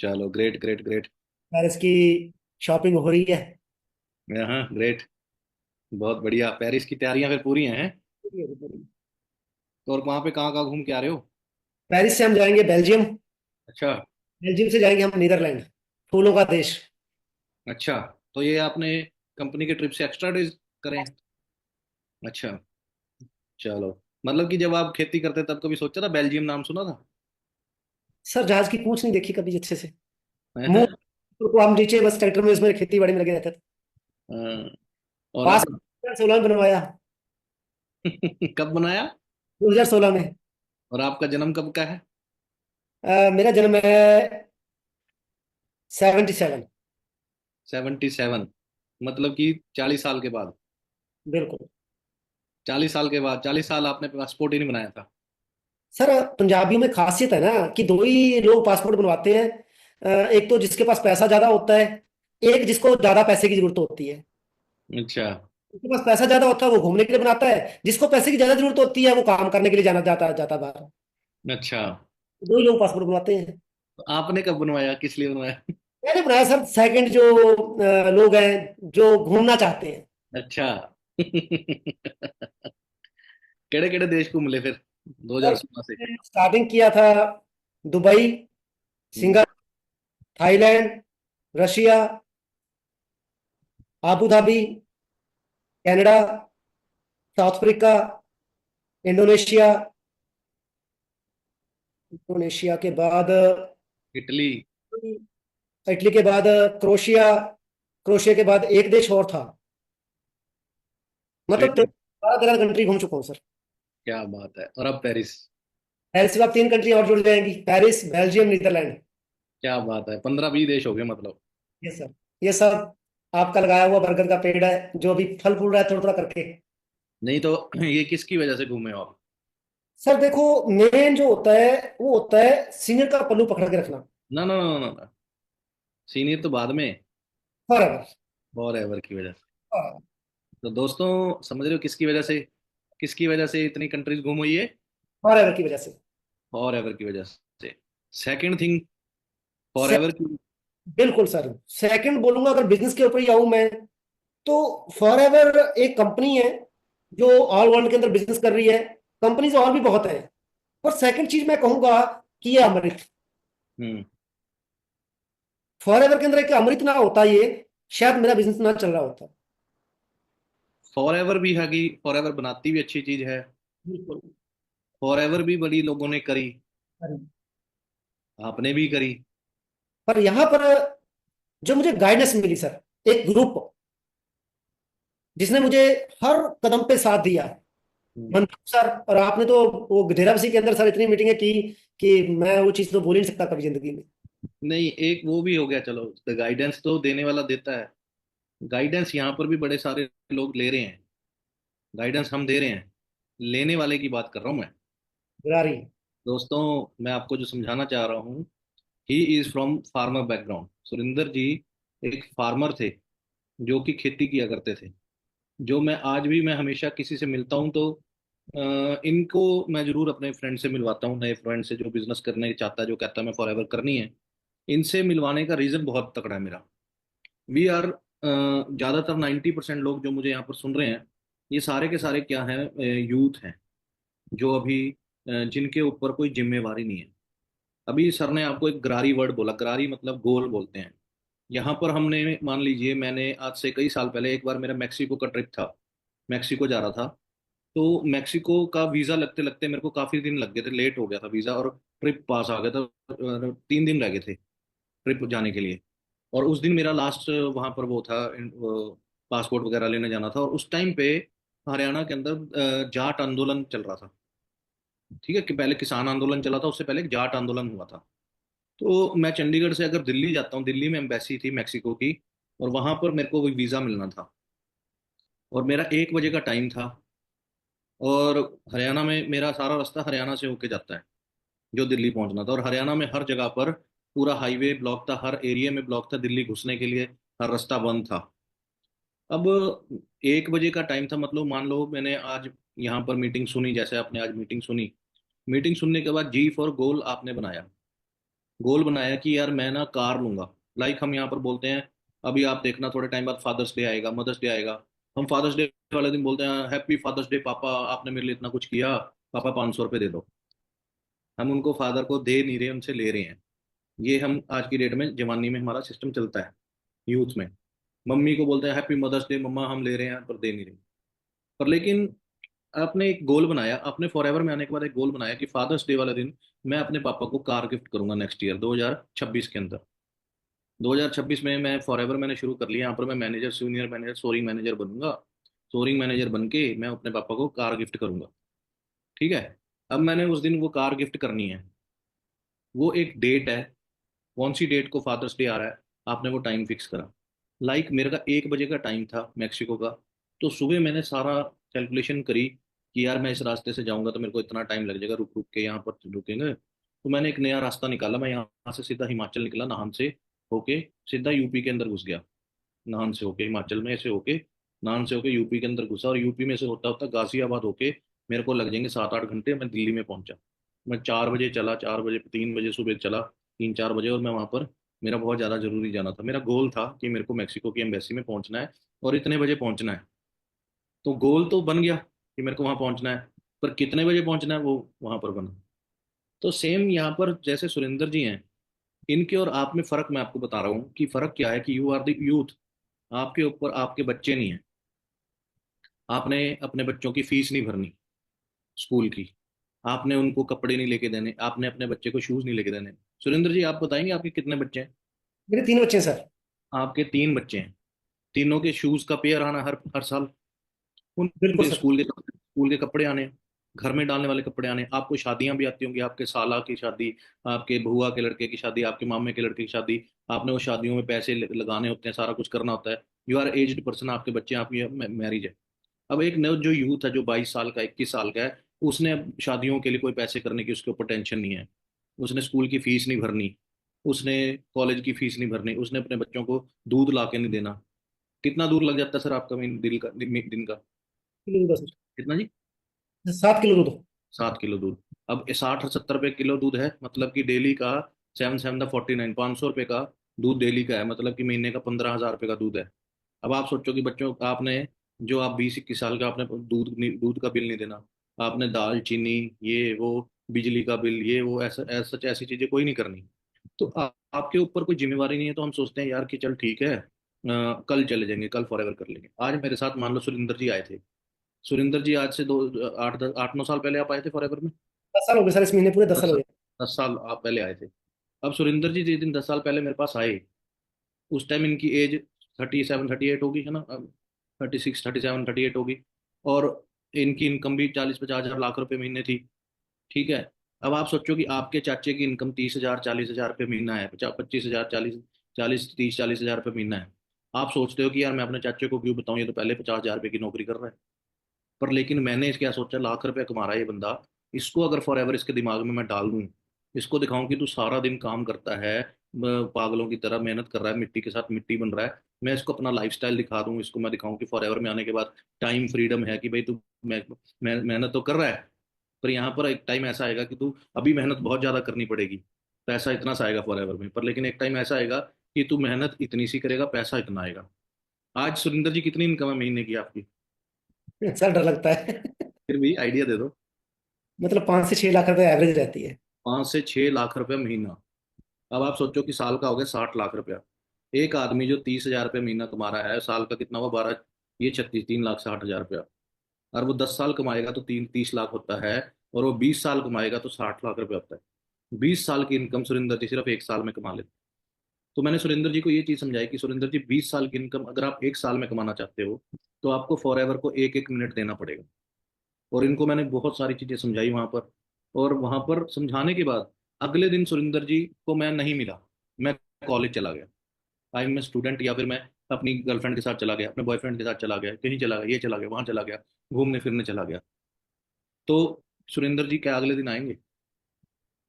चलो, great great great. Paris की shopping हो रही है। हाँ, ग्रेट। बहुत बढ़िया, पेरिस की तैयारियां फिर पूरी हैं। तो और वहां पे कहाँ कहाँ घूम के आ रहे हो? पेरिस से हम जाएंगे बेल्जियम। अच्छा। बेल्जियम से जाएंगे हम नीदरलैंड, फूलों का देश। अच्छा, तो ये आपने कंपनी के ट्रिप से एक्स्ट्रा डेज करें? अच्छा। चलो, मतलब कि जब आप खेती करते तब कभी सोचा था, बेल्जियम नाम सुना था? सर जहाज की पूंछ नहीं देखी कभी अच्छे से। मुंह हैं? तो हम नीचे बस ट्रैक्टर में उसमें खेती बाड़ी में लगे रहते थे। हाँ, और पास अब? 2016 में बनवाया। कब बनाया? 2016 में। और आपका जन्म कब का है? मेरा जन्म है 77। 77? मतलब कि 40 साल के बाद। बिल्कुल। 40 साल के बाद, 40 साल आपने पासपोर्ट ही नहीं बनाया था? सर पंजाबियों में खासियत है ना कि दो ही लोग पासपोर्ट बनवाते हैं। एक तो जिसके पास पैसा ज्यादा होता है, एक जिसको ज्यादा पैसे की जरूरत होती है। अच्छा। जिसके पास पैसा ज्यादा होता है वो घूमने के लिए बनाता है, जिसको पैसे की ज्यादा जरूरत होती है वो काम करने के लिए जाना जाता जाता बाहर। अच्छा, दो ही लोग पासपोर्ट बनवाते हैं। तो आपने कब बनवाया, किस लिए बनवाया? मैंने बनाया सर सेकंड जो लोग हैं जो घूमना चाहते हैं। अच्छा। केड़े केड़े देश घूम ले फिर सर 2016 से? स्टार्टिंग किया था Dubai, hmm. Singapore, Thailand, Russia, Abu Dhabi, Canada, South Africa, Indonesia. Indonesia के बाद इटली। इटली के बाद क्रोशिया। क्रोशिया के बाद एक देश और था। मतलब स्वीडन। 12 13 कंट्री घूम चुका हूँ सर। क्या बात है, और अब पेरिस? पेरिस के बाद 3 कंट्री और जुड़ जाएंगी, पेरिस, बेल्जियम, नीदरलैंड। क्या बात है, 15-20 देश हो गए मतलब। ये सर, ये सब आपका लगाया हुआ बरगद का पेड़ है जो अभी फल फूल रहा है थोड़ा थोड़ा करके। नहीं तो ये किसकी वजह से घूमे हो आप? सर देखो, मेन जो होता है वो होता है सीनियर का पल्लू पकड़ के रखना। ना ना ना ना ना, सीनियर तो बाद में। फॉरएवर। फॉर एवर की वजह से। तो दोस्तों, समझ रहे हो किसकी वजह से, किसकी वजह से इतनी कंट्रीज घूम हुई है? फॉरएवर की वजह से। फॉर एवर की वजह से। सेकंड थिंग, फॉर से, एवर की। बिल्कुल सर। सेकंड बोलूंगा अगर बिजनेस के ऊपर ही आऊं मैं, तो फॉरएवर एक कंपनी है जो ऑल वर्ल्ड के अंदर बिजनेस कर रही है। कंपनीज और भी बहुत है, और सेकंड चीज मैं कहूंगा कि ये अमृत। हम्म। फॉरएवर के अंदर एक अमृत ना होता ये, शायद मेरा बिजनेस ना चल रहा होता। फॉर एवर भी है कि फॉर एवर बनाती भी अच्छी चीज है। बिल्कुल। फॉर एवर भी बड़ी लोगों ने करी, आपने भी करी। पर यहाँ पर जो मुझे गाइडेंस मिली सर, एक ग्रुप जिसने मुझे हर कदम पे साथ दिया, हम्म। मंटू सर। और आपने तो वो डेरा बसी के अंदर सर इतनी मीटिंगें की कि मैं वो चीज तो भूल ही नहीं सकता कभी जिंदगी में। नहीं, एक वो भी हो गया, चलो। गाइडेंस तो देने वाला देता है, गाइडेंस यहाँ पर भी बड़े सारे लोग ले रहे हैं। गाइडेंस हम दे रहे हैं, लेने वाले की बात कर रहा हूँ मैं। बुरारी। दोस्तों, मैं आपको जो समझाना चाह रहा हूँ, he is from farmer background. Surinder ji एक फार्मर थे, जो कि खेती किया करते थे। जो मैं हमेशा किसी से मिलता हूँ तो इनको मैं जरूर अपने फ्रेंड से मिलवाता हूँ, नए फ्रेंड से जो बिजनेस करने चाहता है, जो कहता है मैं फॉरएवर करनी है। इनसे मिलवाने का रीजन बहुत तगड़ा है मेरा। वी आर ज्यादातर 90% लोग जो मुझे यहाँ पर सुन रहे हैं, ये सारे के सारे क्या हैं, यूथ हैं, जो अभी जिनके ऊपर कोई जिम्मेवारी नहीं है। अभी सर ने आपको एक गरारी वर्ड बोला, गरारी मतलब गोल बोलते हैं। यहाँ पर हमने, मान लीजिए, मैंने आज से कई साल पहले एक बार मेरा मैक्सिको का ट्रिप था, मैक्सिको जा रहा था। तो मैक्सिको का वीजा लगते लगते मेरे को काफी दिन लग गए थे, लेट हो गया था वीजा, और ट्रिप पास आ गया था। 3 दिन रह गए थे ट्रिप जाने के लिए। और उस दिन मेरा लास्ट वहां पर वो था, पासपोर्ट वगैरह लेने जाना था। और उस टाइम पे हरियाणा के अंदर जाट आंदोलन चल रहा था। ठीक है, कि पहले किसान आंदोलन चला था, उससे पहले एक जाट आंदोलन हुआ था। तो मैं चंडीगढ़ से अगर दिल्ली जाता हूँ, दिल्ली में एम्बेसी थी मैक्सिको की, और वहां पर मेरे को कोई वीजा मिलना था, और मेरा 1 बजे का टाइम था। और हरियाणा में मेरा सारा रास्ता हरियाणा से होके जाता है, जो दिल्ली पहुंचना था। और हरियाणा में हर जगह पर पूरा हाईवे ब्लॉक था, हर एरिया में ब्लॉक था, दिल्ली घुसने के लिए हर रास्ता बंद था। अब 1 बजे का टाइम था, मतलब मान लो मैंने आज यहाँ पर मीटिंग सुनी, जैसे आपने आज मीटिंग सुनी। मीटिंग सुनने के बाद जी फॉर गोल आपने बनाया। गोल बनाया कि यार मैं ना कार लूंगा। लाइक हम यहाँ पर बोलते हैं, अभी आप देखना थोड़े टाइम बाद फादर्स डे आएगा, मदर्स डे आएगा। हम फादर्स डे वाले दिन बोलते हैं हैप्पी फादर्स डे पापा, आपने मेरे लिए इतना कुछ किया, पापा 500 रुपये दे दो। हम उनको फादर को दे नहीं रहे, उनसे ले रहे हैं। ये हम आज की डेट में जवानी में हमारा सिस्टम चलता है, यूथ में। मम्मी को बोलते हैं हैप्पी मदर्स डे मम्मा, हम ले रहे हैं पर दे नहीं रहे। पर लेकिन आपने एक गोल बनाया, आपने फॉरएवर में आने के बाद एक गोल बनाया कि फादर्स डे वाले दिन मैं अपने पापा को कार गिफ्ट करूंगा नेक्स्ट ईयर 2026 के अंदर। 2026 में मैं फॉरएवर मैंने शुरू कर लिया, यहाँ पर मैं manager, senior manager, soaring manager बनूंगा। सोरिंग मैनेजर बन के मैं अपने पापा को कार गिफ्ट करूंगा। ठीक है। अब मैंने उस दिन वो कार गिफ्ट करनी है, वो एक डेट है। कौन सी डेट को फादर्स डे आ रहा है, आपने वो टाइम फिक्स करा। लाइक मेरे का 1 बजे का टाइम था मैक्सिको का। तो सुबह मैंने सारा कैलकुलेशन करी कि यार मैं इस रास्ते से जाऊंगा तो मेरे को इतना टाइम लग जाएगा, रुक रुक के यहाँ पर रुकेंगे। तो मैंने एक नया रास्ता निकाला, मैं यहाँ से सीधा हिमाचल निकला, नाहन से होके सीधा यूपी के अंदर घुस गया। नाहन से होके हिमाचल में ऐसे होके, नाहन से होके यूपी के अंदर घुसा, और यूपी में से होता होता गाजियाबाद होके मेरे को लग जाएंगे 7-8 घंटे, मैं दिल्ली में पहुंचा। मैं 4 बजे चला, 4 बजे 3 बजे सुबह चला, 3-4 बजे, और मैं वहां पर, मेरा बहुत ज़्यादा जरूरी जाना था। मेरा गोल था कि मेरे को मेक्सिको की एम्बेसी में पहुंचना है और इतने बजे पहुंचना है। तो गोल तो बन गया कि मेरे को वहां पहुंचना है, पर कितने बजे पहुंचना है वो वहां पर बना। तो सेम यहाँ पर जैसे सुरेंद्र जी हैं, इनके और आप में फर्क मैं आपको बता रहा हूँ कि फर्क क्या है, कि यू आर द यूथ। आपके ऊपर आपके बच्चे नहीं है, आपने अपने बच्चों की फीस नहीं भरनी स्कूल की, आपने उनको कपड़े नहीं लेके देने, आपने अपने बच्चे को शूज नहीं लेके देने। सुरेंद्र जी आप बताएंगे आपके कितने बच्चे हैं? मेरे 3 बच्चे हैं सर। आपके 3 बच्चे हैं, तीनों के शूज का पेयर आना हर हर साल, बिल्कुल उनके सर। स्कूल के कपड़े आने, घर में डालने वाले कपड़े आने। आपको शादियां भी आती होंगी, आपके साला की शादी, आपके बुआ के लड़के की शादी, आपके मामे के लड़के की शादी। आपने वो शादियों में पैसे लगाने होते हैं, सारा कुछ करना होता है। यू आर एज्ड पर्सन, आपके बच्चे हैं, आपकी मैरिज है। अब एक नव जो यूथ है जो 22 साल का, 21 साल का है, उसने अब शादियों के लिए कोई पैसे करने की उसके ऊपर टेंशन नहीं है। उसने स्कूल की फीस नहीं भरनी, उसने कॉलेज की फीस नहीं भरनी, उसने अपने बच्चों को दूध ला के नहीं देना। कितना दूर लग जाता है सर आपका दिन का? किलो दूध है सर। कितना जी? 7 किलो दूध। 7 किलो दूध। अब 60-70 रुपए किलो दूध है, मतलब कि डेली का 7 7 49, 500 रुपए का दूध डेली का है, मतलब कि महीने का 15,000 रुपए का दूध है। अब आप सोचो कि बच्चों आपने, जो आप 20-21 साल का, आपने दूध का बिल नहीं देना, आपने दाल चीनी ये वो, बिजली का बिल ये वो, ऐसा ऐसा ऐसी चीजें कोई नहीं करनी। तो आपके ऊपर कोई जिम्मेवारी नहीं है, तो हम सोचते हैं यार कि चल ठीक है, कल चले जाएंगे, कल फॉरएवर कर लेंगे। आज मेरे साथ मान लो सुरिंदर जी आए थे। सुरिंदर जी आज से 8-9 साल पहले आप आए थे फॉरएवर में। 10 साल हो गए सर, इस महीने पूरे 10 साल दस हो साल गए। 10 साल आप पहले आए थे। अब सुरिंदर जी जिस दिन 10 साल पहले मेरे पास आए, उस टाइम इनकी एज 37-38 होगी, है ना? 36-37-38 होगी। और इनकी इनकम भी 40-50 हजार लाख रुपए महीने थी। ठीक है। अब आप सोचो कि आपके चाचे की इनकम 30,000-40,000 रुपये महीना है, 25,000, 40,000 40,000 40,000 रुपये महीना है। आप सोचते हो कि यार मैं अपने चाचे को क्यों बताऊं, ये तो पहले 50,000 रुपये की नौकरी कर रहा है। पर लेकिन मैंने क्या सोचा, लाख रुपए कमा रहा है ये बंदा, इसको अगर फॉर एवर इसके दिमाग में मैं डाल दूं, इसको दिखाऊं कि तू सारा दिन काम करता है, पागलों की तरह मेहनत कर रहा है, मिट्टी के साथ मिट्टी बन रहा है। मैं इसको अपना लाइफस्टाइल दिखा दूं, इसको मैं दिखाऊं कि फॉर एवर में आने के बाद टाइम फ्रीडम है, कि भाई तू मेहनत तो कर रहा है, पर यहाँ पर एक टाइम ऐसा आएगा कि तू अभी मेहनत बहुत ज्यादा करनी पड़ेगी, पैसा इतना सा आएगा फॉर एवर में, पर लेकिन एक टाइम ऐसा आएगा कि तू मेहनत इतनी सी करेगा, पैसा इतना आएगा। आज सुरिंदर जी कितनी इनकम है महीने की आपकी? सर डर लगता है। फिर भी आइडिया दे दो। मतलब 5 से 6 लाख रुपए एवरेज रहती है। 5 से 6 लाख रुपए महीना। अब आप सोचो कि साल का हो गया 60 लाख रुपया। एक आदमी जो 30,000 रुपये महीना कमा रहा है, साल का कितना हुआ, 12, ये 36, 3,60,000 रुपया। और वो 10 साल कमाएगा तो 30 लाख होता है, और वो 20 साल कमाएगा तो 60 लाख रुपया होता है। 20 साल की इनकम सुरेंद्र जी सिर्फ एक साल में कमा लेते। तो मैंने सुरेंद्र जी को ये चीज समझाई कि सुरेंद्र जी 20 साल की इनकम अगर आप एक साल में कमाना चाहते हो, तो आपको फॉर एवर को एक एक मिनट देना पड़ेगा। और इनको मैंने बहुत सारी चीजें समझाई वहां पर। और वहां पर समझाने के बाद अगले दिन सुरिंदर जी को मैं नहीं मिला, मैं कॉलेज चला गया। आई मैं स्टूडेंट, या फिर मैं अपनी गर्लफ्रेंड के साथ चला गया, अपने बॉयफ्रेंड के साथ चला गया, कहीं चला गया, ये चला गया, वहां चला गया, घूमने फिरने चला गया। तो सुरेंद्र जी क्या अगले दिन आएंगे?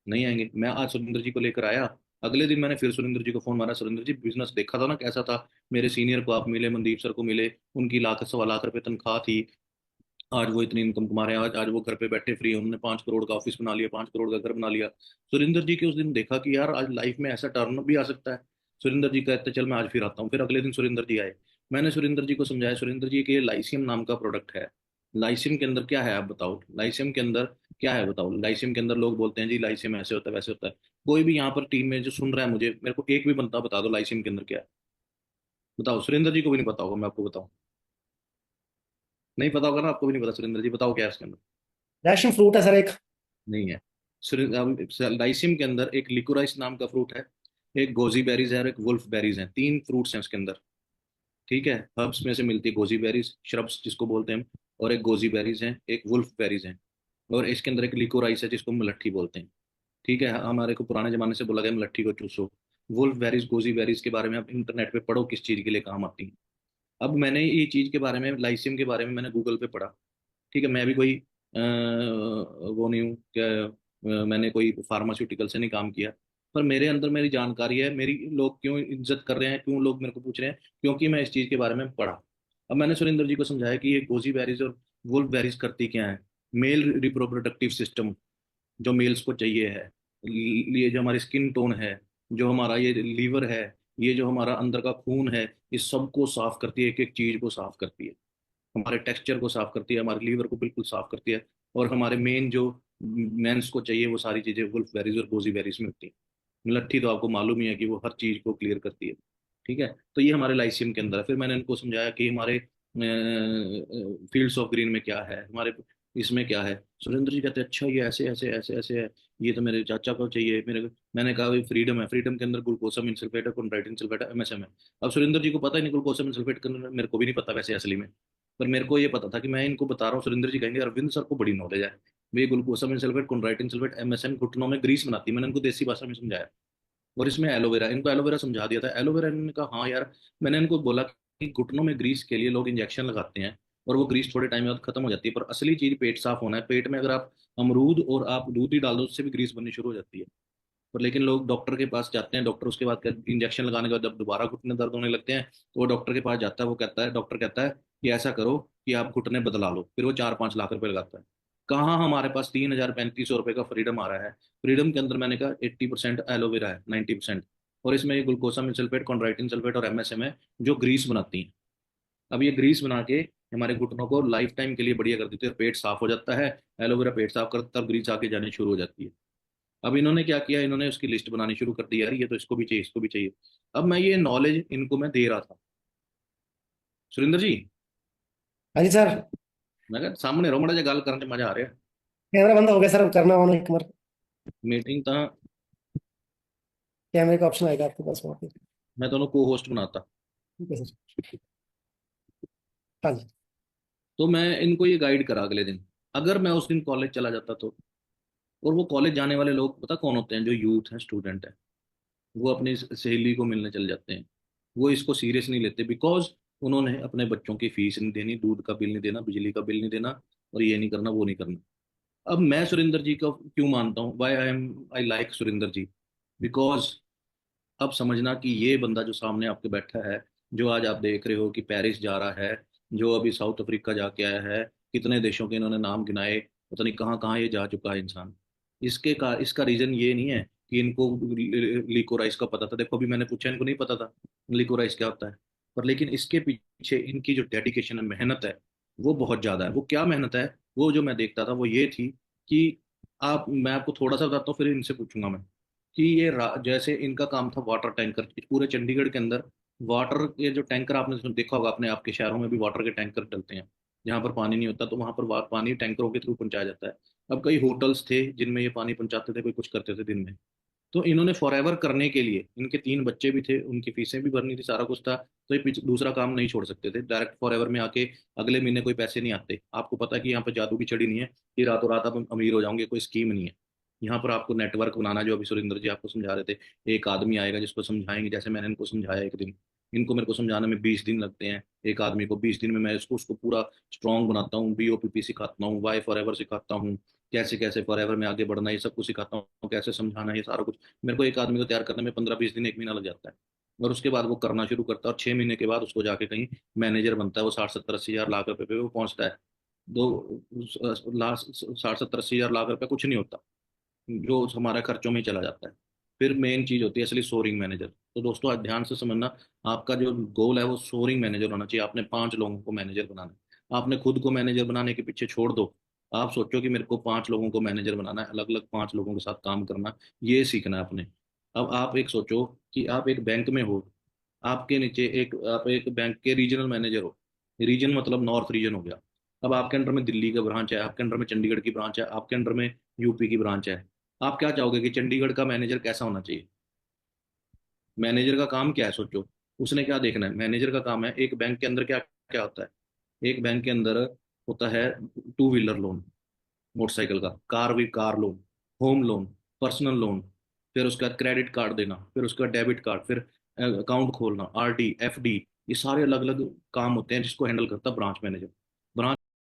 नहीं आएंगे। मैं आज सुरेंद्र जी को लेकर आया, अगले दिन मैंने फिर सुरेंद्र जी को फोन मारा, सुरेंद्र जी बिजनेस देखा था ना कैसा था, मेरे सीनियर को आप मिले, मनदीप सर को मिले, उनकी लाख 1.25 लाख रुपए तनख्वाह थी, आज वो इतनी इनकम कमा रहे हैं, आज आज वो घर पे बैठे फ्री हैं, उन्होंने 5 करोड़ का ऑफिस बना लिया, 5 करोड़ का घर बना लिया। सुरेंद्र जी के उस दिन देखा कि यार आज लाइफ में ऐसा टर्न भी आ सकता है। सुरेंद्र जी कहते चल मैं आज फिर आता हूँ, फिर अगले दिन सुरेंद्र जी आए। मैंने सुरेंद्र जी को समझाया, सुरेंद्र जी कि ये लाइसियम नाम का प्रोडक्ट है। लाइसियम के अंदर क्या है आप बताओ, लाइसियम के अंदर क्या है बताओ। लाइसियम के अंदर लोग बोलते हैं जी लाइसियम ऐसे होता है वैसे होता है। कोई भी यहाँ पर टीम में जो सुन रहा है मुझे, मेरे को एक भी बनता बता दो लाइसियम के अंदर क्या है। बताओ, सुरेंद्र जी को भी नहीं पता होगा, मैं आपको बताऊं। नहीं पता होगा ना, आपको भी नहीं पता, सुरेंद्र जी बताओ क्या है उसके अंदर। रैशन फ्रूट है सर एक। नहीं है। लाइसियम के अंदर एक लिकोराइस नाम का फ्रूट है, एक गोजी बेरीज है और एक वुल्फ बेरीज है, तीन फ्रूट्स हैं उसके अंदर। ठीक है, हर्ब्स में से मिलती है गोजी बेरीज, श्रब्स जिसको बोलते हैं हम, और एक गोजी बेरीज है, एक वुल्फ बेरीज है। और इसके अंदर एक लिकोराइस है जिसको मलट्ठी बोलते हैं। ठीक है, हमारे को पुराने जमाने से बोला गया मलट्ठी को चूसो। वुल्फ बेरीज गोजी बेरीज के बारे में आप इंटरनेट पे पढ़ो किस चीज के लिए काम आती है। अब मैंने ये चीज के बारे में, लाइसियम के बारे में मैंने गूगल पे पढ़ा। ठीक है, मैं भी कोई वो नहीं हूँ क्या, मैंने कोई फार्मास्यूटिकल से नहीं काम किया। पर मेरे अंदर मेरी जानकारी है, मेरी लोग क्यों इज्जत कर रहे हैं, क्यों लोग मेरे को पूछ रहे हैं, क्योंकि मैं इस चीज़ के बारे में पढ़ा। अब मैंने सुरेंद्र जी को समझाया कि ये गोजी बेरीज और वुल्फ बेरीज करती क्या है। मेल रिप्रोडक्टिव सिस्टम जो मेल्स को चाहिए है, ये जो हमारी स्किन टोन है, जो हमारा ये लीवर है, ये जो हमारा अंदर का खून है, इस सबको साफ करती है, एक एक चीज को साफ करती है। हमारे टेक्सचर को साफ करती है, हमारे लीवर को बिल्कुल साफ करती है। और हमारे मेन जो मेंस को चाहिए वो सारी चीजें वुल्फ बेरीज और गोजी बेरीज में होती हैं। लट्ठी तो आपको मालूम ही है कि वो हर चीज को क्लियर करती है। ठीक है, तो ये हमारे लाइसियम के अंदर है। फिर मैंने इनको समझाया कि हमारे फील्ड्स ऑफ ग्रीन में क्या है, हमारे इसमें क्या है। सुरेंद्र जी कहते हैं अच्छा ये ऐसे ऐसे ऐसे ऐसे है, ये तो मेरे चाचा को चाहिए मेरे। मैंने कहा भाई फ्रीडम है, फ्रीडम के अंदर ग्लूकोसम इंसल्फेट है, कॉन्ड्राइट इंसल्फेट है, एमएसएम है। अब सुरेंद्र जी को पता ही नहीं ग्लूकोसम इंसल्फेट के अंदर, मेरे को भी नहीं पता वैसे असली में। पर मेरे को ये पता था कि मैं इनको बता रहा हूँ, सुरेंद्र जी कहेंगे अरविंद सर को बड़ी नॉलेज है। वे ग्लूकोसम इंसल्फेट, कॉन्ड्राइट इंसल्फेट, एमएसएम घुटनों में ग्रीस बनाती है, मैंने इनको देसी भाषा में समझाया। और इसमें एलोवेरा, इनको एलोवेरा समझा दिया था। एलोवेरा इन्होंने कहा हाँ यार। मैंने इनको बोला कि घुटनों में ग्रीस के लिए लोग इंजेक्शन लगाते हैं और वो ग्रीस थोड़े टाइम में बाद खत्म हो जाती है, पर असली चीज पेट साफ होना है। पेट में अगर आप अमरूद और आप दूध ही डाल दो, उससे भी ग्रीस बननी शुरू हो जाती है। पर लेकिन लोग डॉक्टर के पास जाते हैं, डॉक्टर उसके बाद इंजेक्शन लगाने के बाद जब दोबारा घुटने दर्द होने लगते हैं तो वो डॉक्टर के पास जाता है, वो कहता है, डॉक्टर कहता है कि ऐसा करो कि आप घुटने बदला लो, फिर वो 4-5 लाख रुपए लगाता है। कहाँ हमारे पास 3,000-3,500 रुपए का फ्रीडम आ रहा है। फ्रीडम के अंदर मैंने कहा 80% एलोवेरा है, 90%। और इसमें ये ग्लूकोसामिन सल्फेट, कॉन्ड्राइटिन सल्फेट और एमएसएम है, जो ग्रीस बनाती हैं। अब ये ग्रीस बना के हमारे घुटनों को लाइफ टाइम के लिए बढ़िया कर देती है, पेट साफ हो जाता है। एलोवेरा पेट साफ करता है, तब ग्रीस आके जानी शुरू हो जाती है। अब इन्होंने क्या किया, इन्होंने उसकी लिस्ट बनानी शुरू कर दी, यार ये तो इसको भी चाहिए, इसको भी चाहिए। अब मैं ये नॉलेज इनको मैं दे रहा था। सुरेंद्र जी, हाँ जी सर। मैं कहा सामने रहो, मड़ा जा गल करने मजा आ रहा है। कैमरा बंद हो गया सर, करना ऑन एक बार। मीटिंग तो कैमरे का ऑप्शन आएगा आपके पास वहाँ पे। मैं दोनों को होस्ट बनाता। ठीक है सर। हाँ जी। तो मैं इनको ये गाइड करा अगले दिन। अगर मैं उस दिन कॉलेज चला जाता तो, और वो कॉलेज जाने वाले लोग पता कौन होते हैं, जो यूथ हैं, स्टूडेंट हैं। वो अपनी सहेली को मिलने चले जाते हैं। वो इसको सीरियस नहीं लेते, बिकॉज उन्होंने अपने बच्चों की फीस नहीं देनी, दूध का बिल नहीं देना, बिजली का बिल नहीं देना, और ये नहीं करना वो नहीं करना। अब मैं सुरेंद्र जी को क्यों मानता हूँ, why I like Surendra ji, because अब समझना कि ये बंदा जो सामने आपके बैठा है, जो आज आप देख रहे हो कि पेरिस जा रहा है, जो अभी साउथ अफ्रीका जाके आया है, कितने देशों के इन्होंने नाम गिनाए, पता नहीं कहाँ कहाँ ये जा चुका है इंसान। इसका रीजन ये नहीं है कि इनको लिकोराइस का पता था। देखो अभी मैंने पूछा, इनको नहीं पता था लिकोराइस क्या होता है। पर लेकिन इसके पीछे इनकी जो डेडिकेशन है, मेहनत है, वो बहुत ज्यादा है। वो क्या मेहनत है, वो जो मैं देखता था वो ये थी कि मैं आपको थोड़ा सा बताता हूँ, फिर इनसे पूछूंगा मैं कि जैसे इनका काम था वाटर टैंकर, पूरे चंडीगढ़ के अंदर वाटर के जो टैंकर, आपने देखा होगा, अपने आपके शहरों में भी वाटर के टैंकर चलते हैं। जहाँ पर पानी नहीं होता तो वहां पर पानी टैंकरों के थ्रू पहुंचाया जाता है। अब कई होटल्स थे जिनमें ये पानी पहुंचाते थे, कोई कुछ करते थे दिन में। तो इन्होंने फॉरएवर करने के लिए, इनके 3 बच्चे भी थे, उनकी फीसें भी भरनी थी, सारा कुछ था, तो ये दूसरा काम नहीं छोड़ सकते थे। डायरेक्ट फॉरएवर में आके अगले महीने कोई पैसे नहीं आते। आपको पता है कि यहाँ पर जादू की छड़ी नहीं है कि रातों रात आप अमीर हो जाओगे, कोई स्कीम नहीं है। यहाँ पर आपको नेटवर्क बनाना, जो अभी सुरेंद्र जी आपको समझा रहे थे। एक आदमी आएगा जिसको समझाएंगे, जैसे मैंने इनको समझाया एक दिन। इनको मेरे को समझाने में 20 दिन लगते हैं। एक आदमी को 20 दिन में मैं इसको उसको पूरा स्ट्रांग बनाता हूँ, BOPP सिखाता हूँ, वाई फॉर एवर सिखाता हूँ, कैसे कैसे फॉर एवर में आगे बढ़ना है, ये सब कुछ सिखाता हूँ, कैसे समझाना है, ये सारा कुछ। मेरे को एक आदमी को तैयार करने में 15-20 दिन, 1 महीना लग जाता है। और उसके बाद वो करना शुरू करता है, और 6 महीने के बाद उसको जाके कहीं मैनेजर बनता है, वो 60-70-80 हज़ार लाख रुपए पे वो पहुंचता है। दो लाख 60 70 80 हज़ार लाख रुपए कुछ नहीं होता, जो हमारा खर्चों में ही चला जाता है। फिर मेन चीज होती है असली सोरिंग मैनेजर। तो दोस्तों आज ध्यान से समझना, आपका जो गोल है वो सोरिंग मैनेजर होना चाहिए। आपने 5 लोगों को मैनेजर बनाना है। आपने खुद को मैनेजर बनाने के पीछे छोड़ दो। आप सोचो कि मेरे को 5 लोगों को मैनेजर बनाना है, अलग अलग 5 लोगों के साथ काम करना है, ये सीखना है आपने। अब आप एक सोचो कि आप एक बैंक में हो, आपके नीचे एक, आप एक बैंक के रीजनल मैनेजर हो। रीजन मतलब नॉर्थ रीजन हो गया। अब आपके अंडर में दिल्ली का ब्रांच है, आपके अंडर में चंडीगढ़ की ब्रांच है, आपके अंडर में यूपी की ब्रांच है। आप क्या चाहोगे कि चंडीगढ़ का मैनेजर कैसा होना चाहिए? मैनेजर का काम क्या है सोचो। उसने क्या देखना है? मैनेजर का काम है, एक बैंक के अंदर क्या क्या होता है। एक बैंक के अंदर होता है 2 व्हीलर लोन, मोटरसाइकिल का, कार भी car loan, home loan, personal loan, फिर उसका क्रेडिट कार्ड देना, फिर उसका डेबिट कार्ड, फिर अकाउंट खोलना, आरडी एफडी, ये सारे अलग अलग काम होते हैं जिसको हैंडल करता है ब्रांच मैनेजर।